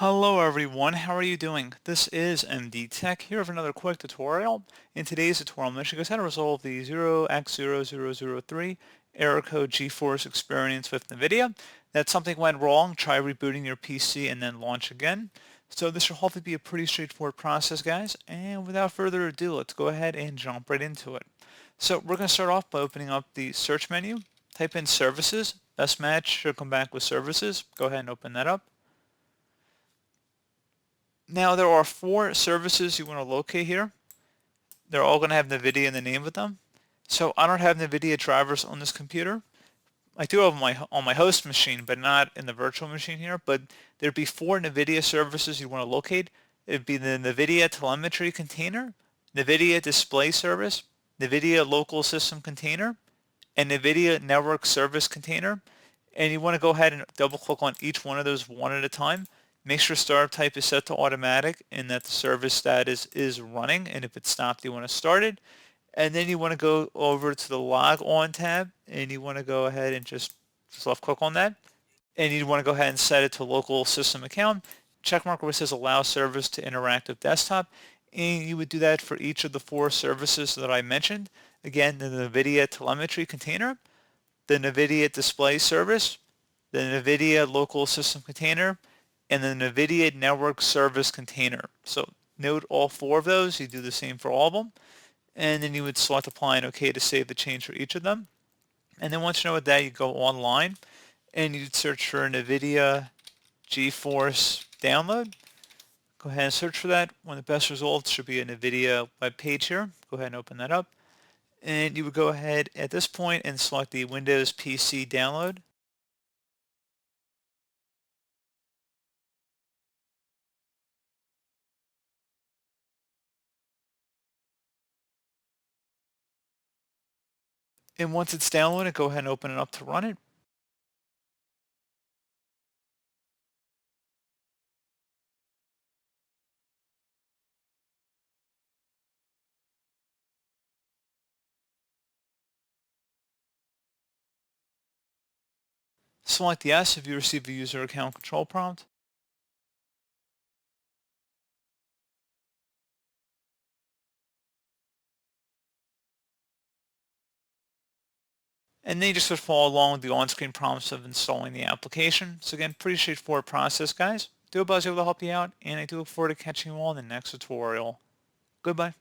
Hello everyone, how are you doing? This is MD Tech here with another quick tutorial. In today's tutorial, I'm going to show you guys how to resolve the 0x0003 error code GeForce Experience with Nvidia. That something went wrong, try rebooting your PC and then launch again. So this should hopefully be a pretty straightforward process, guys. And without further ado, let's go ahead and jump right into it. So we're going to start off by opening up the search menu. Type in services. Best match should come back with services. Go ahead and open that up. Now there are 4 services you want to locate here. They're all going to have NVIDIA in the name of them. So I don't have NVIDIA drivers on this computer. I do have on my host machine, but not in the virtual machine here. But there'd be 4 NVIDIA services you want to locate. It'd be the NVIDIA telemetry container, NVIDIA display service, NVIDIA local system container, and NVIDIA network service container. And you want to go ahead and double click on each one of those one at a time. Make sure startup type is set to automatic and that the service status is running, and if it's stopped you want to start it. And then you want to go over to the log on tab and you want to go ahead and just left click on that, and you want to go ahead and set it to local system account. Check mark where it says allow service to interactive desktop, and you would do that for each of the 4 services that I mentioned. Again, the NVIDIA telemetry container, the NVIDIA display service, the NVIDIA local system container, and the NVIDIA network service container. So note all 4 of those. You do the same for all of them. And then you would select apply and OK to save the change for each of them. And then once you know what that, you go online and you'd search for NVIDIA GeForce download. Go ahead and search for that. One of the best results should be a NVIDIA web page here. Go ahead and open that up. And you would go ahead at this point and select the Windows PC download. And once it's downloaded, go ahead and open it up to run it. Select yes if you receive a user account control prompt. And then you just would follow along with the on-screen prompts of installing the application. So again, pretty straightforward process, guys. Do hope I was able to help you out, and I do look forward to catching you all in the next tutorial. Goodbye.